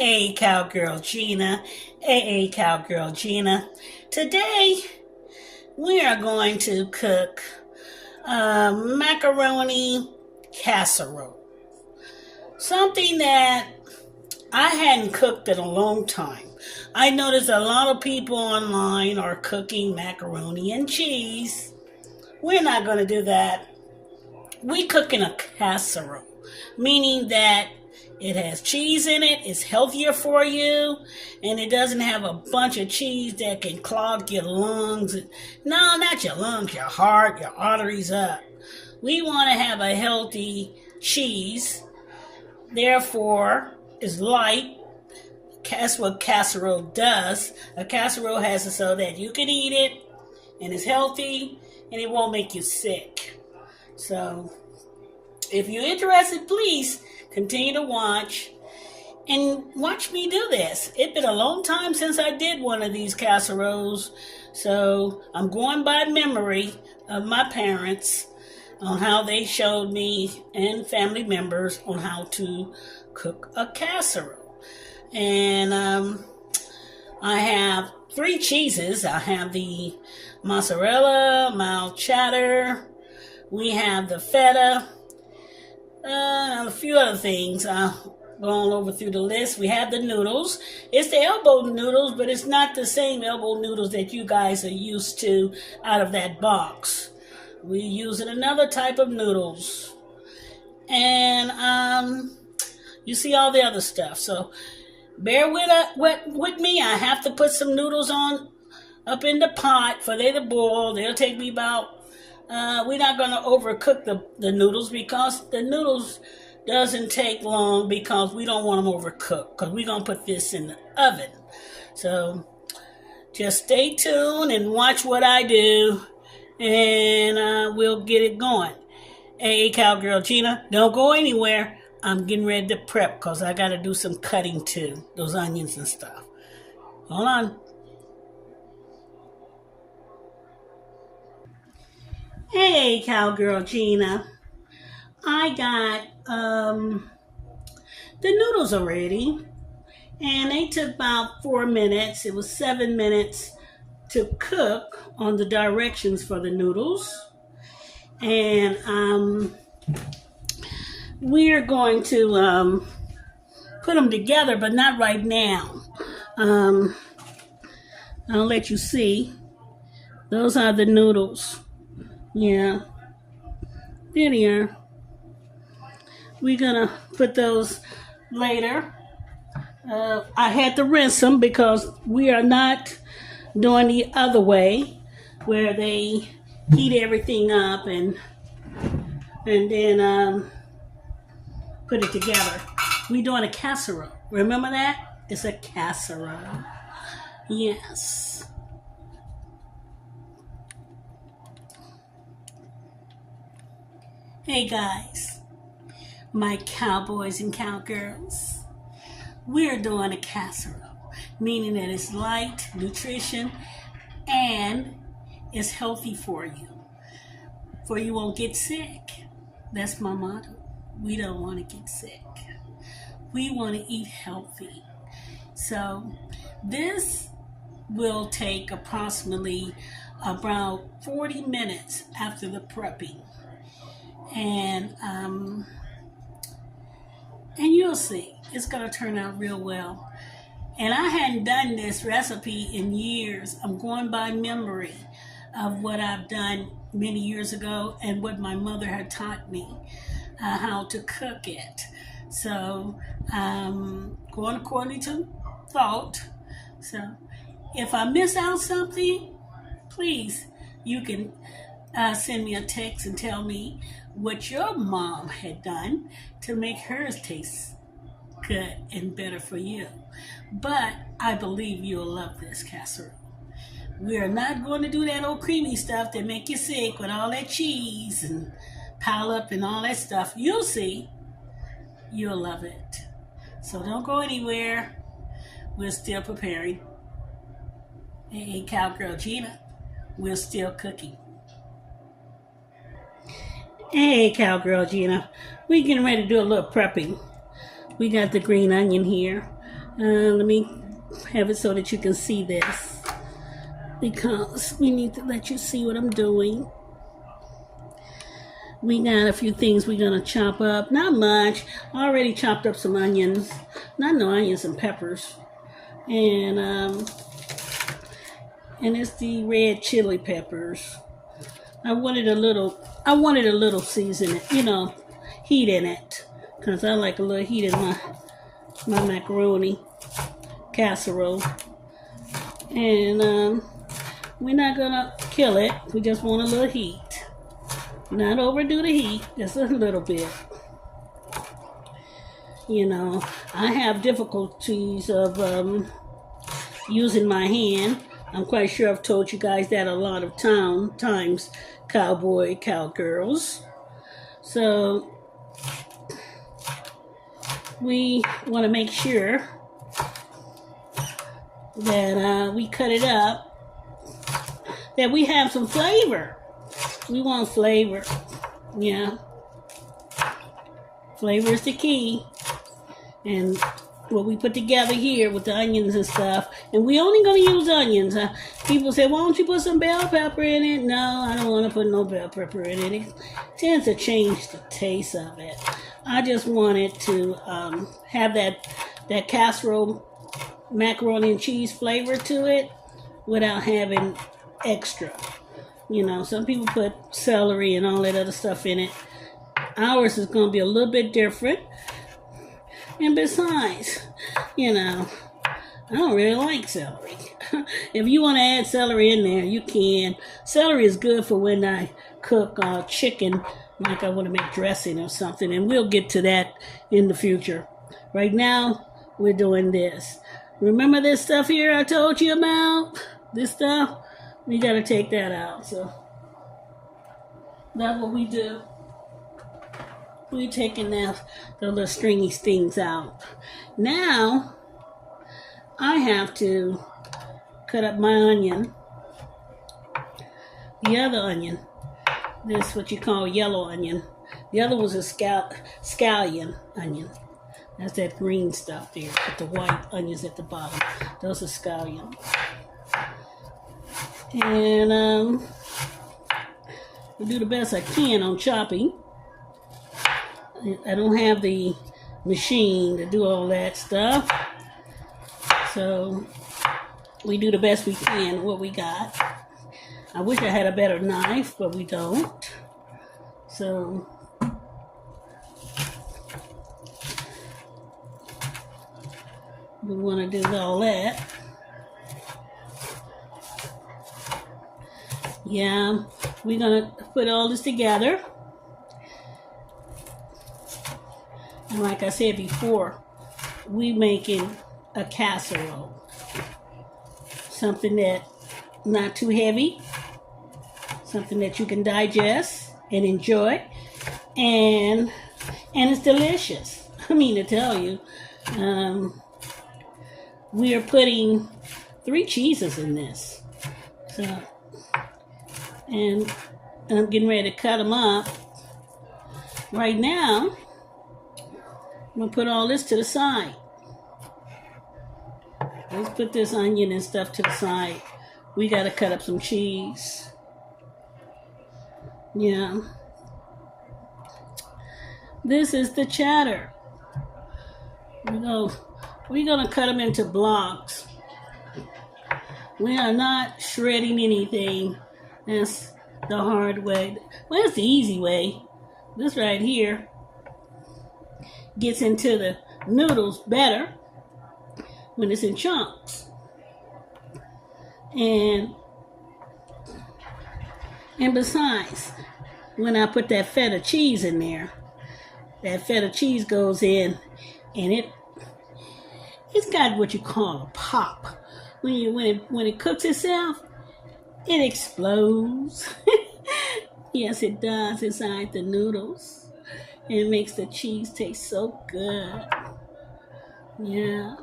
Cowgirl Gina. Cowgirl Gina. Today we are going to cook macaroni casserole. Something that I hadn't cooked in a long time. I noticed a lot of people online are cooking macaroni and cheese. We're not going to do that. We cook in a casserole, meaning that it has cheese in it, it's healthier for you, and it doesn't have a bunch of cheese that can clog your lungs. No, not your lungs, your heart, your arteries up. We want to have a healthy cheese, therefore, it's light. That's what casserole does. A casserole has it so that you can eat it, and it's healthy, and it won't make you sick. So, if you're interested, please continue to watch and watch me do this. It's been a long time since I did one of these casseroles, so I'm going by memory of my parents on how they showed me and family members on how to cook a casserole. And I have 3 cheeses. I have the mozzarella, mild cheddar. We have the feta. A few other things. Going over through the list. We have the noodles. It's the elbow noodles, but it's not the same elbow noodles that you guys are used to out of that box. We're using another type of noodles. And you see all the other stuff. So bear with me. I have to put some noodles on up in the pot for they to boil. They'll take me about we're not going to overcook the noodles because the noodles doesn't take long because we don't want them overcooked because we're going to put this in the oven. So just stay tuned and watch what I do and we'll get it going. Hey, Cowgirl Gina, don't go anywhere. I'm getting ready to prep because I got to do some cutting too, those onions and stuff. Hold on. Hey, Cowgirl Gina. I got the noodles already, and they took about 4 minutes. It was 7 minutes to cook on the directions for the noodles. And we're going to put them together, but not right now. I'll let you see. Those are the noodles. Yeah, there they are. We're gonna put those later. I had to rinse them because we are not doing the other way where they heat everything up and then put it together. We're doing a casserole. Remember that? It's a casserole. Yes. Hey guys, my cowboys and cowgirls, we're doing a casserole, meaning that it's light, nutrition, and it's healthy for you won't get sick. That's my motto. We don't want to get sick. We want to eat healthy. So this will take approximately about 40 minutes after the prepping. And you'll see, it's going to turn out real well. And I hadn't done this recipe in years. I'm going by memory of what I've done many years ago and what my mother had taught me how to cook it. So going according to thought. So if I miss out something, please, you can send me a text and tell me what your mom had done to make hers taste good and better for you. But I believe you'll love this casserole. We are not going to do that old creamy stuff that make you sick with all that cheese and pile up and all that stuff. You'll see. You'll love it. So don't go anywhere. We're still preparing. Hey, Cowgirl Gina, we're still cooking. Hey, Cowgirl Gina, we're getting ready to do a little prepping. We got the green onion here. Let me have it so that you can see this, because we need to let you see what I'm doing. We got a few things we're gonna chop up. Not much. I already chopped up some onions. Not no onions and peppers. And it's the red chili peppers. I wanted a little seasoning, heat in it, because I like a little heat in my macaroni casserole. And we're not gonna kill it. We just want a little heat. Not overdo the heat, just a little bit. I have difficulties of using my hand. I'm quite sure I've told you guys that a lot of times, cowgirls. So we want to make sure that we cut it up, that we have some flavor. We want flavor. Yeah. Flavor is the key. And what we put together here with the onions and stuff, and we only going to use onions. People say, why don't you put some bell pepper in it? No, I don't want to put no bell pepper in it. It tends to change the taste of it. I just wanted to have that casserole macaroni and cheese flavor to it without having extra. Some people put celery and all that other stuff in it. Ours is going to be a little bit different. And besides, I don't really like celery. If you want to add celery in there, you can. Celery is good for when I cook chicken, like I want to make dressing or something. And we'll get to that in the future. Right now, we're doing this. Remember this stuff here I told you about? This stuff? We got to take that out. So that's what we do. We're taking the little stringy things out. Now, I have to cut up my onion. The other onion. This is what you call yellow onion. The other was a scallion onion. That's that green stuff there with the white onions at the bottom. Those are scallion. And I'll do the best I can on chopping. I don't have the machine to do all that stuff. So we do the best we can what we got. I wish I had a better knife, but we don't. So we want to do all that. Yeah, we're going to put all this together. And like I said before, we making a casserole. Something that not too heavy. Something that you can digest and enjoy. And it's delicious. I mean to tell you. We are putting 3 cheeses in this. So, and I'm getting ready to cut them up. Right now, I'm going to put all this to the side. Let's put this onion and stuff to the side. We got to cut up some cheese. Yeah. This is the cheddar. We're going to cut them into blocks. We are not shredding anything. That's the hard way. Well, that's the easy way. This right here gets into the noodles better when it's in chunks. And besides, when I put that feta cheese in there, that feta cheese goes in and it's got what you call a pop. When it cooks itself, it explodes. Yes, it does inside the noodles. It makes the cheese taste so good. Yeah.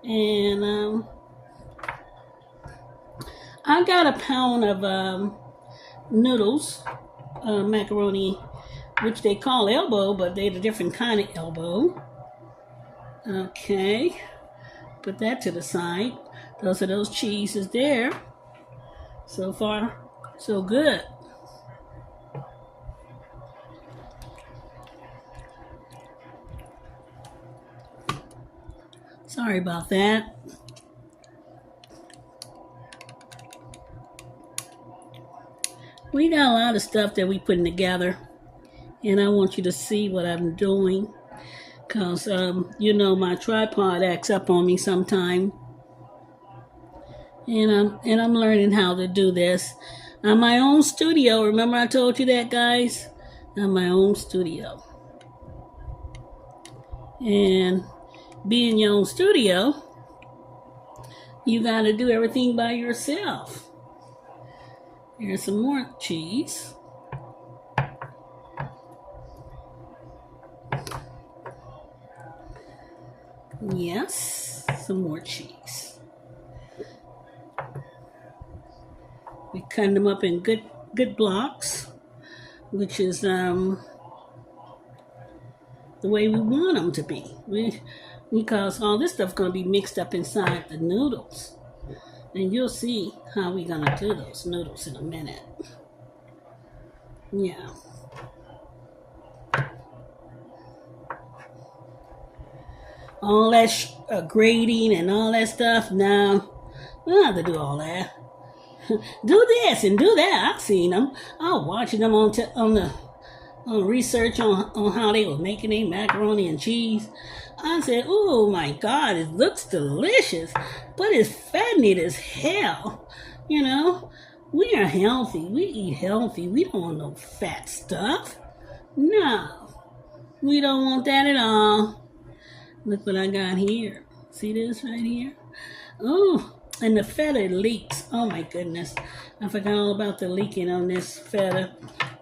And I got a pound of noodles, macaroni, which they call elbow, but they're a different kind of elbow. Okay, put that to the side. Those are those cheeses there. So far, so good. Sorry about that. We got a lot of stuff that we putting together, and I want you to see what I'm doing, cause you know my tripod acts up on me sometime, and I'm learning how to do this. On my own studio. Remember I told you that, guys? On my own studio, and being your own studio, you got to do everything by yourself. Here's some more cheese. Yes, some more cheese. We cut them up in good blocks, which is the way we want them to be. Because all this stuff's going to be mixed up inside the noodles. And you'll see how we're going to do those noodles in a minute. Yeah. All that grating and all that stuff, no. We don't have to do all that. Do this and do that. I've seen them. I was watching them on research on how they were making their macaroni and cheese. I said, oh my God, it looks delicious, but it's fattening as hell. You know, we are healthy. We eat healthy. We don't want no fat stuff. No, we don't want that at all. Look what I got here. See this right here? Oh, and the feta leaks. Oh my goodness. I forgot all about the leaking on this feta.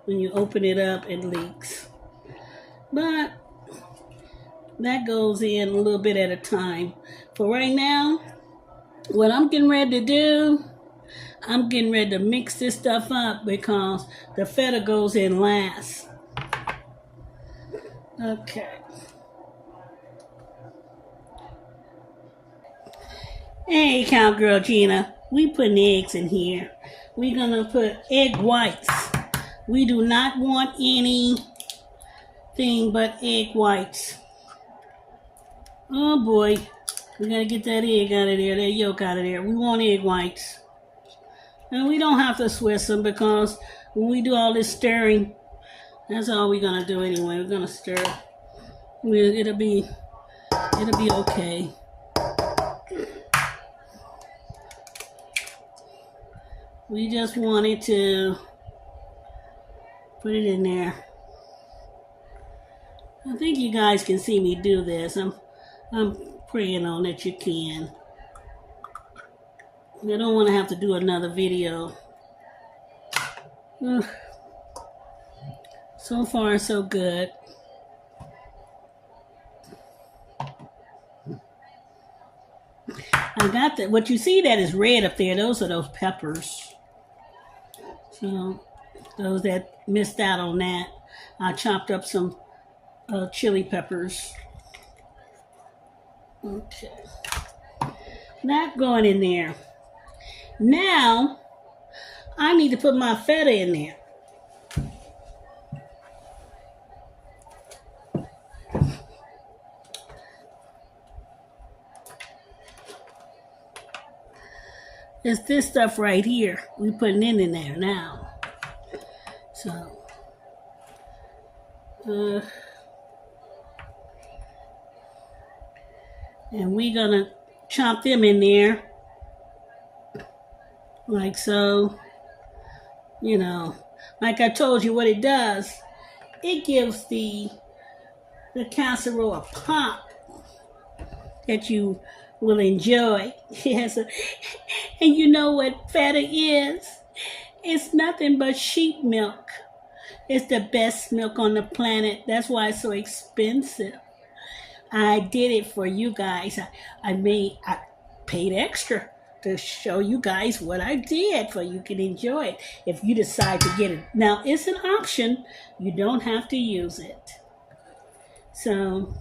When you open it up, it leaks. But that goes in a little bit at a time. For right now, what I'm getting ready to do, I'm getting ready to mix this stuff up because the feta goes in last. Okay. Hey, Cowgirl Gina, we putting eggs in here. We're going to put egg whites. We do not want anything but egg whites. Oh boy, we gotta get that egg out of there, that yolk out of there. We want egg whites. And we don't have to Swiss them because when we do all this stirring, that's all we're gonna do anyway. We're gonna stir. It'll be okay. We just wanted to put it in there. I think you guys can see me do this. I'm praying on that you can. I don't want to have to do another video. Ugh. So far, so good. I got that. What you see that is red up there, those are those peppers. So, those that missed out on that, I chopped up some chili peppers. Okay. That going in there. Now, I need to put my feta in there. It's this stuff right here. We putting in there now. So, and we're gonna chop them in there like so. You know, like I told you, what it does, it gives the casserole a pop that you will enjoy. Yes, and you know what feta is? It's nothing but sheep milk. It's the best milk on the planet. That's why it's so expensive. I did it for you guys. I paid extra to show you guys what I did so you can enjoy it if you decide to get it. Now, it's an option. You don't have to use it. So,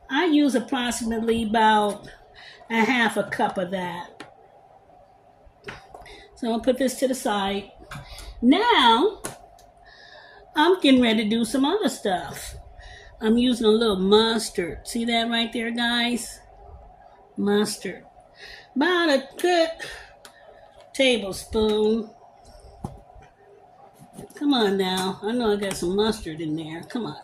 I use approximately about a half a cup of that. So I'll put this to the side. Now, I'm getting ready to do some other stuff. I'm using a little mustard. See that right there, guys? Mustard. About a good tablespoon. Come on now. I know I got some mustard in there. Come on.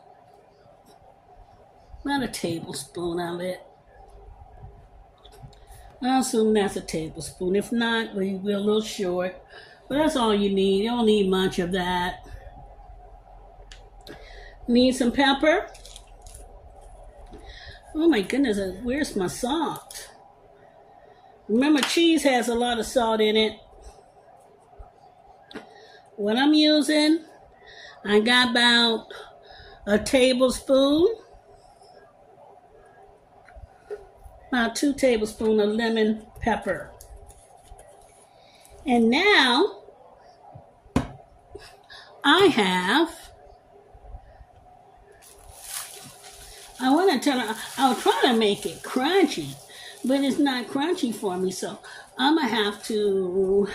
About a tablespoon of it. I assume that's a tablespoon. If not, we're a little short. But that's all you need. You don't need much of that. Need some pepper. Oh my goodness, where's my salt? Remember, cheese has a lot of salt in it. What I'm using, I got about a tablespoon. About 2 tablespoons of lemon pepper. And now, I was trying to make it crunchy, but it's not crunchy for me, so I'm going to have to,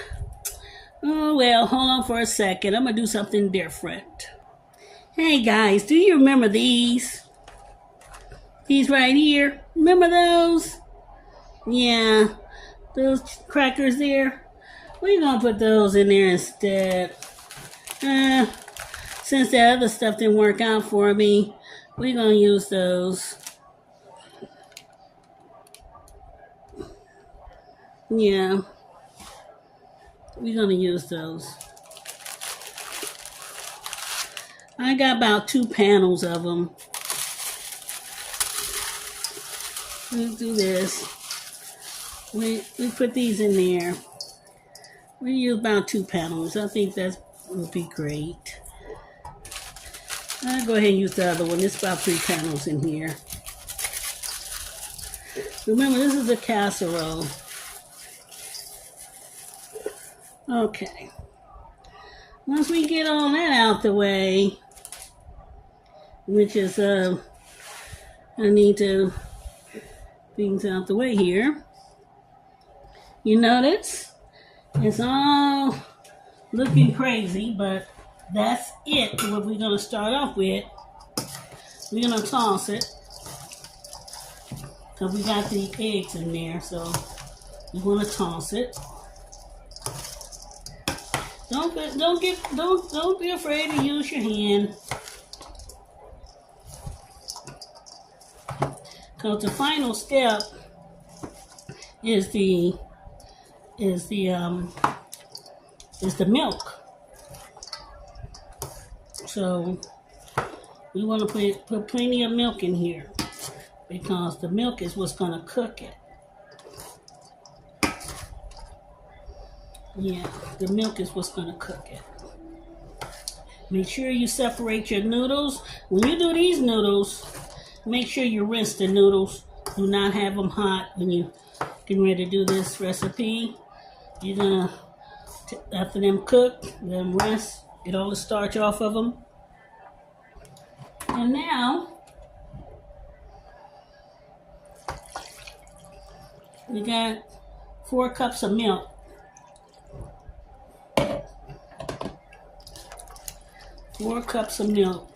oh well, hold on for a second. I'm going to do something different. Hey guys, do you remember these? These right here? Remember those? Yeah, those crackers there. We're going to put those in there instead. Since the other stuff didn't work out for me, we're going to use those. Yeah, we're going to use those. I got about 2 panels of them. We'll do this. We put these in there. We use about 2 panels. I think that would be great. I'll go ahead and use the other one. It's about 3 panels in here. Remember, this is a casserole. Okay. Once we get all that out the way, which is, I need to things out the way here. You notice? It's all looking crazy, but that's it, what we're going to start off with. We're going to toss it. Because we got the eggs in there, so we're going to toss it. Don't be afraid to use your hand. Because the final step is the milk. So we want to put plenty of milk in here because the milk is what's going to cook it. Yeah, the milk is what's going to cook it. Make sure you separate your noodles. When you do these noodles, make sure you rinse the noodles. Do not have them hot when you get ready to do this recipe. You're going to, after them cook, let them rest, get all the starch off of them. And now, we got 4 cups of milk. 4 cups of milk.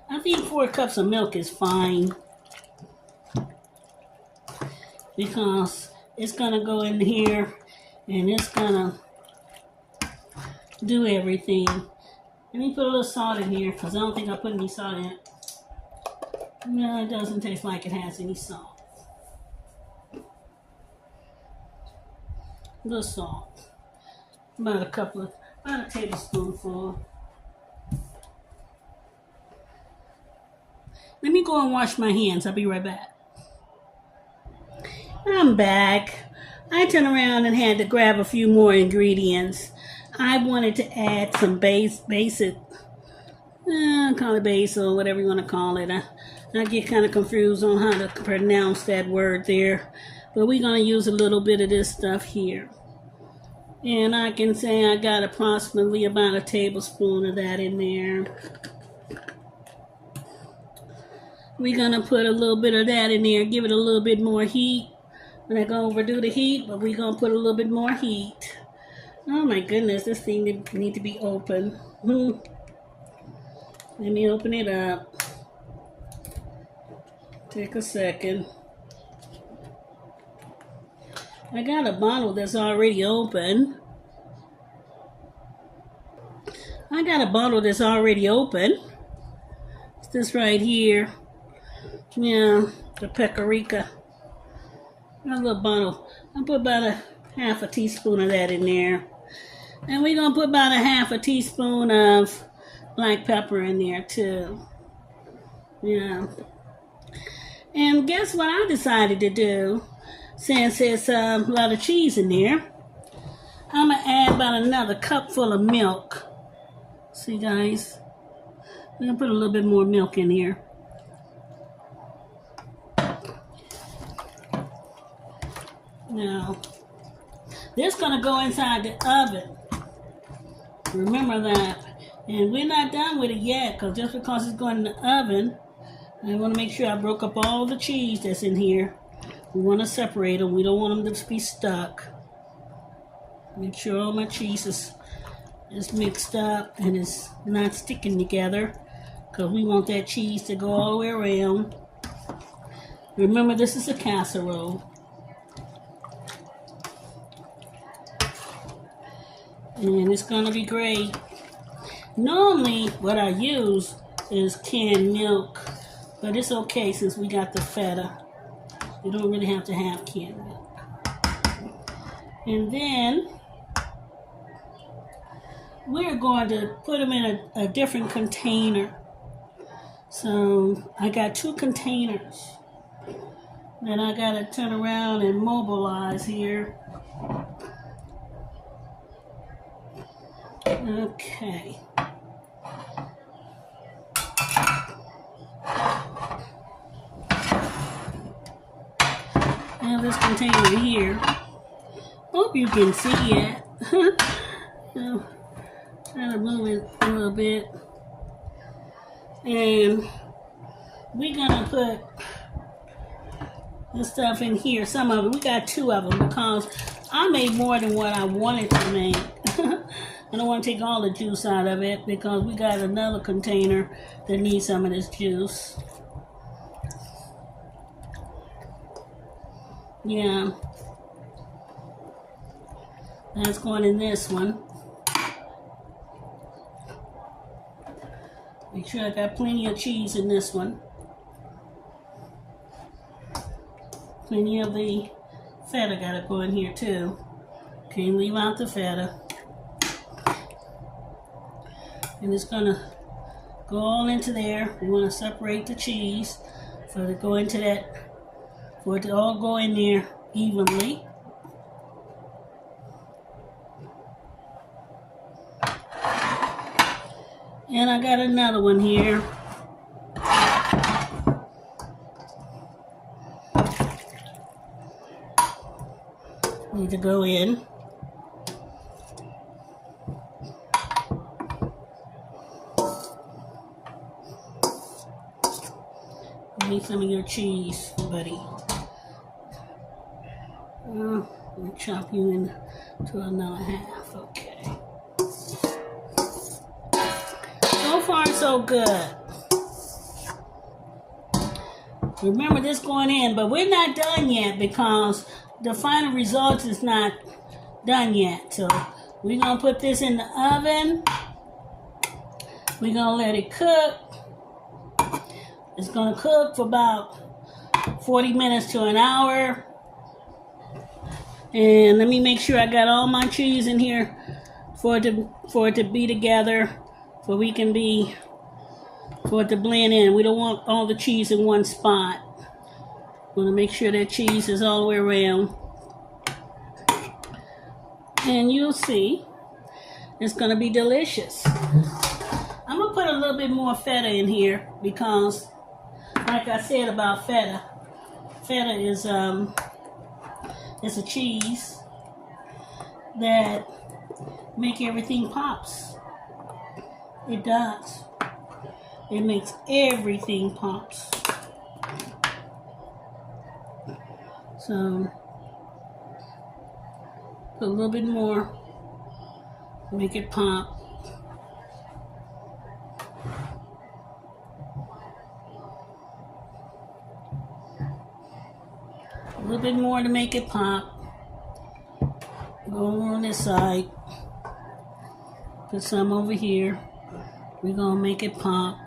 I think 4 cups of milk is fine because it's going to go in here and it's going to do everything. Let me put a little salt in here because I don't think I put any salt in it. No, it doesn't taste like it has any salt. A little salt. About a tablespoonful. Let me go and wash my hands. I'll be right back. I'm back. I turned around and had to grab a few more ingredients. I wanted to add some basic, call it basil, whatever you want to call it. I get kind of confused on how to pronounce that word there. But we're going to use a little bit of this stuff here. And I can say I got approximately about a tablespoon of that in there. We're gonna put a little bit of that in there, give it a little bit more heat. We're not gonna overdo the heat, but we're gonna put a little bit more heat. Oh my goodness, this thing need to be open. Let me open it up. Take a second. I got a bottle that's already open. It's this right here. Yeah, the Pecorica. A little bottle. I'll put about a half a teaspoon of that in there. And we're going to put about a half a teaspoon of black pepper in there too. Yeah. And guess what I decided to do? Since there's a lot of cheese in there, I'm going to add about another cup full of milk. See, guys? I'm going to put a little bit more milk in here. Now, this is going to go inside the oven. Remember that. And we're not done with it yet, because just because it's going in the oven, I want to make sure I broke up all the cheese that's in here. We want to separate them. We don't want them to be stuck. Make sure all my cheese is mixed up and it's not sticking together, because we want that cheese to go all the way around. Remember, this is a casserole. And it's going to be great. Normally, what I use is canned milk, but it's okay since we got the feta. You don't really have to have canned milk. And then we're going to put them in a different container. So I got 2 containers that I got to turn around and mobilize here. Okay. Now this container here. Hope you can see it. Try to move it a little bit. And we're gonna put the stuff in here. Some of it. We got 2 of them because I made more than what I wanted to make. I don't want to take all the juice out of it because we got another container that needs some of this juice. Yeah. That's going in this one. Make sure I got plenty of cheese in this one. Plenty of the feta gotta go in here too. Can't leave out the feta. And it's gonna go all into there. We want to separate the cheese for it to go into that, for it to all go in there evenly. And I got another one here. Need to go in. Need some of your cheese, buddy. I'll chop you into another half. Okay. So far, so good. Remember this going in, but we're not done yet because the final result is not done yet. So we're gonna put this in the oven. We're gonna let it cook. It's going to cook for about 40 minutes to an hour. And let me make sure I got all my cheese in here for it to be together, for it to blend in. We don't want all the cheese in one spot. We want to make sure that cheese is all the way around. And you'll see, it's going to be delicious. I'm going to put a little bit more feta in here because, like I said about feta is it's a cheese that make everything pops. It does. It makes everything pops. So put a little bit more, make it pop. A little bit more to make it pop. Go on this side. Put some over here. We're gonna make it pop.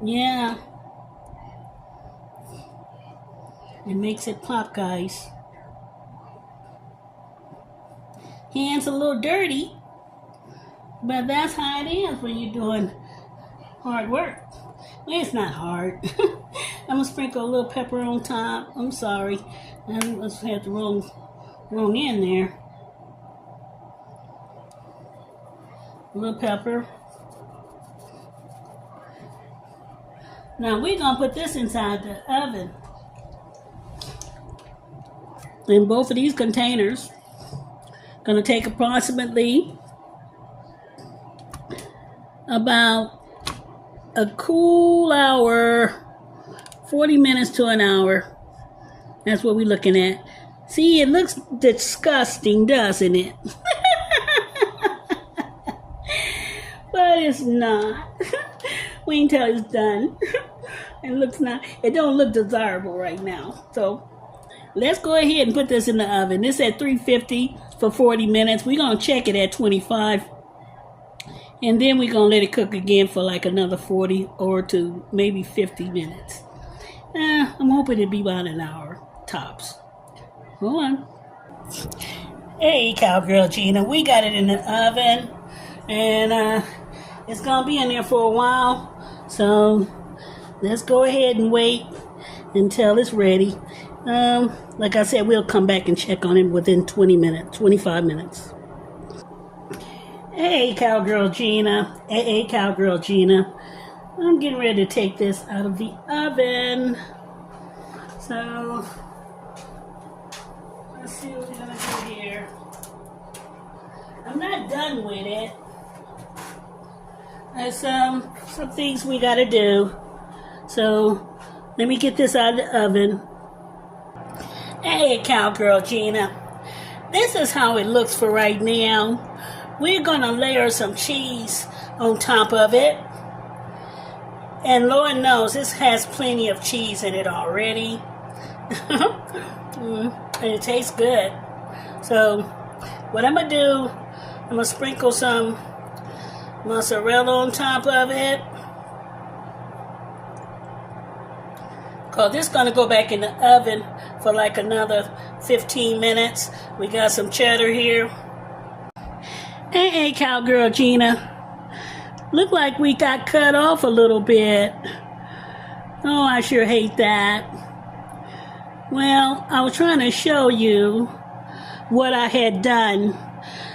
Yeah. It makes it pop, guys. Hands a little dirty, but that's how it is when you're doing hard work. Well, it's not hard. I'm gonna sprinkle a little pepper on top. I'm sorry. I must have the wrong end there. A little pepper. Now we're gonna put this inside the oven. In both of these containers. Gonna take approximately about a cool hour, 40 minutes to an hour. That's what we're looking at. See, it looks disgusting, doesn't it? But it's not. We can tell it's done. It don't look desirable right now. So let's go ahead and put this in the oven. This at 350 for 40 minutes. We're gonna check it at 25. And then we're gonna let it cook again for like another 40 or to maybe 50 minutes. I'm hoping it'll be about an hour tops. Hold on. Hey, Cowgirl Gina, we got it in the oven, and it's gonna be in there for a while. So let's go ahead and wait until it's ready. Like I said, we'll come back and check on it within 20 minutes, 25 minutes. Hey, Cowgirl Gina. Hey, Cowgirl Gina. I'm getting ready to take this out of the oven. So let's see what we're gonna do here. I'm not done with it. There's some things we gotta do. So let me get this out of the oven. Hey, Cowgirl Gina. This is how it looks for right now. We're gonna layer some cheese on top of it. And Lord knows this has plenty of cheese in it already. And it tastes good. So what I'm gonna do, I'm gonna sprinkle some mozzarella on top of it. Cause this is gonna go back in the oven for like another 15 minutes. We got some cheddar here. Hey, Cowgirl Gina. Look like we got cut off a little bit. Oh, I sure hate that. Well, I was trying to show you what I had done.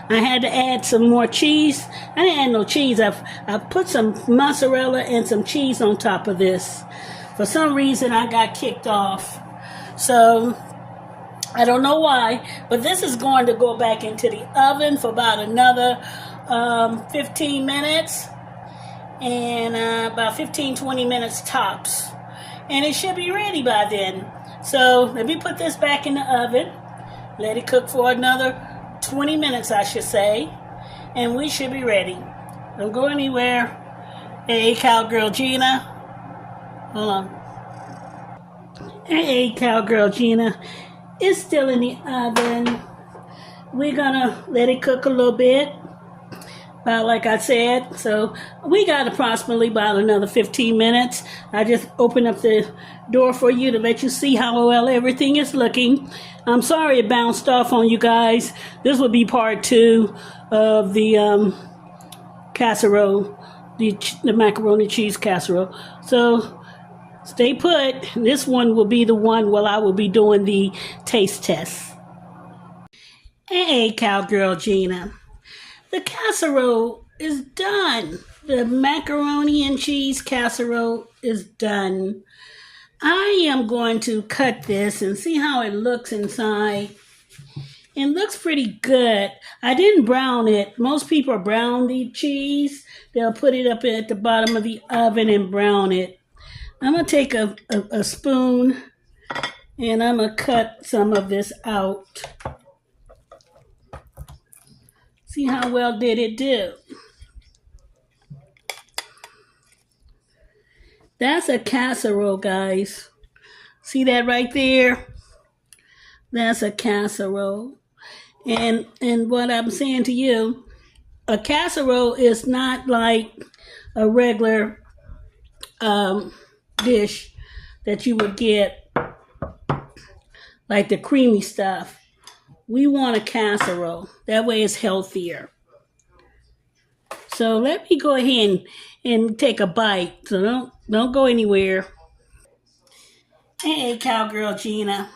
I had to add some more cheese. I didn't add no cheese. I put some mozzarella and some cheese on top of this. For some reason, I got kicked off. So I don't know why, but this is going to go back into the oven for about another 15 minutes. And about 15-20 minutes tops, and it should be ready by then. So let me put this back in the oven, let it cook for another 20 minutes, I should say, and we should be ready. Don't go anywhere. Hey, Cowgirl Gina. Hold on. Hey, Cowgirl Gina. It's still in the oven. We're gonna let it cook a little bit. Like I said, so we got approximately about another 15 minutes. I just opened up the door for you to let you see how well everything is looking. I'm sorry it bounced off on you guys. This will be part 2 of the casserole, the macaroni cheese casserole. So stay put. This one will be the one where I will be doing the taste test. Hey, Cowgirl Gina. The casserole is done. The macaroni and cheese casserole is done. I am going to cut this and see how it looks inside. It looks pretty good. I didn't brown it. Most people brown the cheese. They'll put it up at the bottom of the oven and brown it. I'm going to take a spoon and I'm going to cut some of this out. See how well did it do? That's a casserole, guys. See that right there? That's a casserole. And what I'm saying to you, a casserole is not like a regular dish that you would get, like the creamy stuff. We want a casserole. That way it's healthier. So let me go ahead and take a bite. So don't go anywhere. Hey, Cowgirl Gina.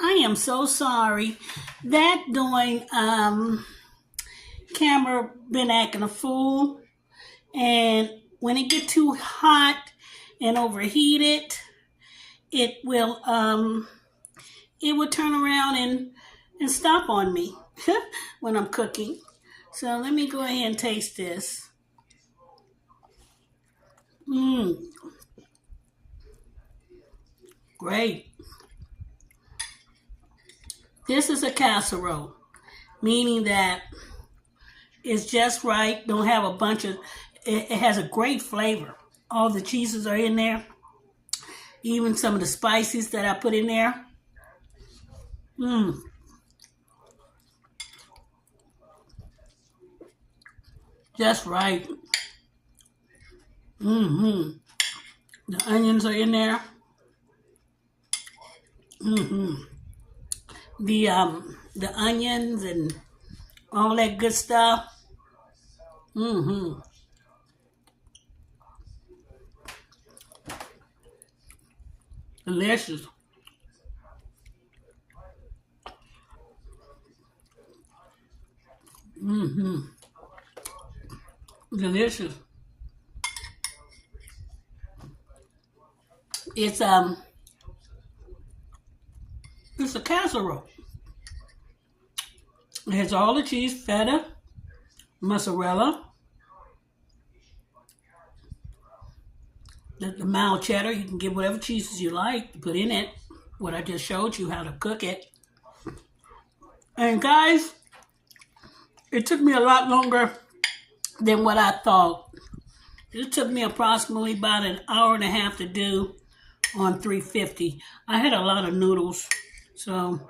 I am so sorry. That doing camera been acting a fool, and when it get too hot and overheated, it will turn around and stop on me when I'm cooking. So let me go ahead and taste this. Mmm, great. This is a casserole, meaning that it's just right. Don't have a bunch of. It has a great flavor. All the cheeses are in there. Even some of the spices that I put in there. Mmm. Just right. Mm-hmm. The onions are in there. Mm-hmm. The onions and all that good stuff. Mm-hmm. Delicious. Mm-hmm. Delicious. It's it's a casserole. It has all the cheese, feta, mozzarella, the mild cheddar. You can get whatever cheeses you like to put in it. What I just showed you how to cook it. And guys, it took me a lot longer than what I thought. It took me approximately about an hour and a half to do on 350. I had a lot of noodles, so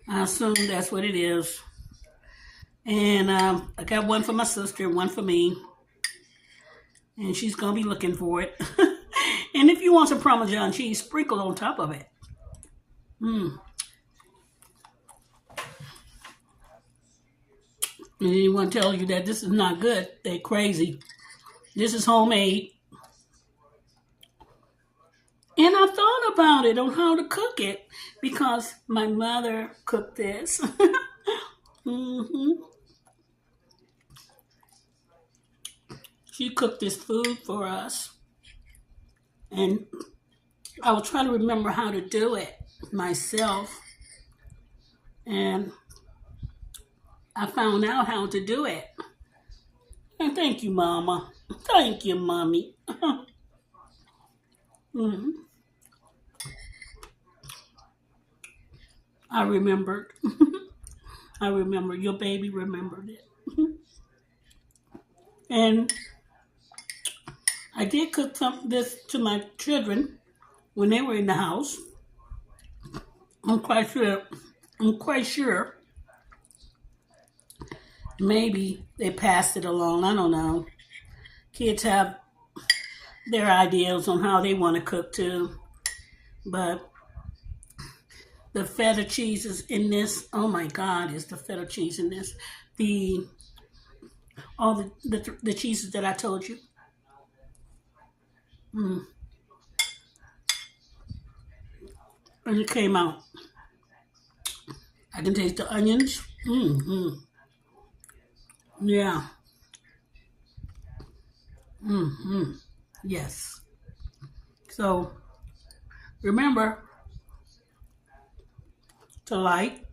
I assume that's what it is. And I got one for my sister, one for me, and she's gonna be looking for it. And if you want some Parmesan cheese, sprinkle on top of it. Mm. And anyone tell you that this is not good, they crazy. This is homemade. And I thought about it on how to cook it because my mother cooked this. hmm She cooked this food for us. And I was trying to remember how to do it myself. And I found out how to do it. And thank you, Mama. Thank you, Mommy. hmm I remembered. I remember. Your baby remembered it. And I did cook this to my children when they were in the house. I'm quite sure. I'm quite sure. Maybe they passed it along. I don't know. Kids have their ideas on how they want to cook too. But the feta cheese is in this. Oh my God, is the feta cheese in this? The all the cheeses that I told you. Mm. And it came out. I can taste the onions. Mm-hmm. Yeah. Mm-hmm. Yes. So remember to like,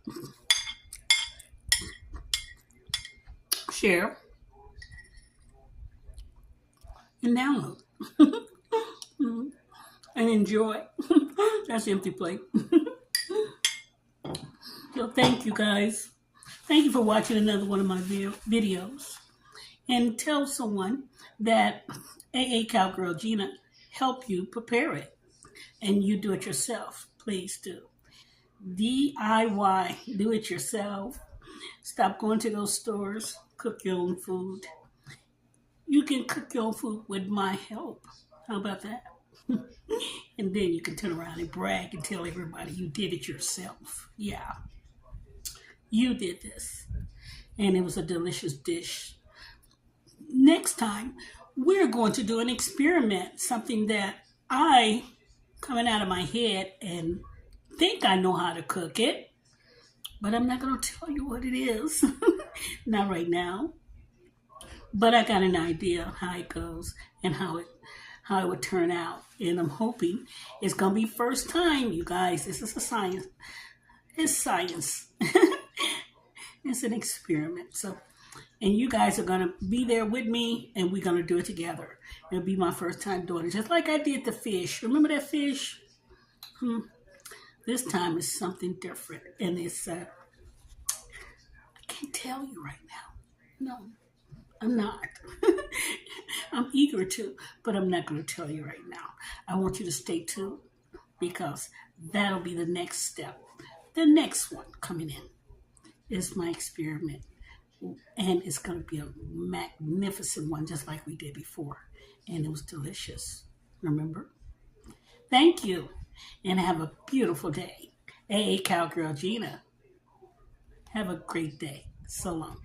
share, and download. and enjoy. That's the empty plate. So thank you guys. Thank you for watching another one of my videos. And tell someone that AA Cowgirl Gina help you prepare it. And you do it yourself. Please do. DIY. Do it yourself. Stop going to those stores. Cook your own food. You can cook your own food with my help. How about that? And then you can turn around and brag and tell everybody you did it yourself. Yeah, you did this. And it was a delicious dish. Next time, we're going to do an experiment, something that I, coming out of my head and think I know how to cook it, but I'm not going to tell you what it is. Not right now. But I got an idea how it goes and how it would turn out. And I'm hoping it's going to be first time, you guys. This is a science. It's science. It's an experiment. So, and you guys are going to be there with me, and we're going to do it together. It'll be my first time doing it, just like I did the fish. Remember that fish? This time is something different. And it's, I can't tell you right now. No, I'm not. I'm eager to, but I'm not going to tell you right now. I want you to stay tuned because that'll be the next step. The next one coming in is my experiment. And it's going to be a magnificent one, just like we did before. And it was delicious. Remember? Thank you. And have a beautiful day. Hey, Cowgirl Gina. Have a great day. So long.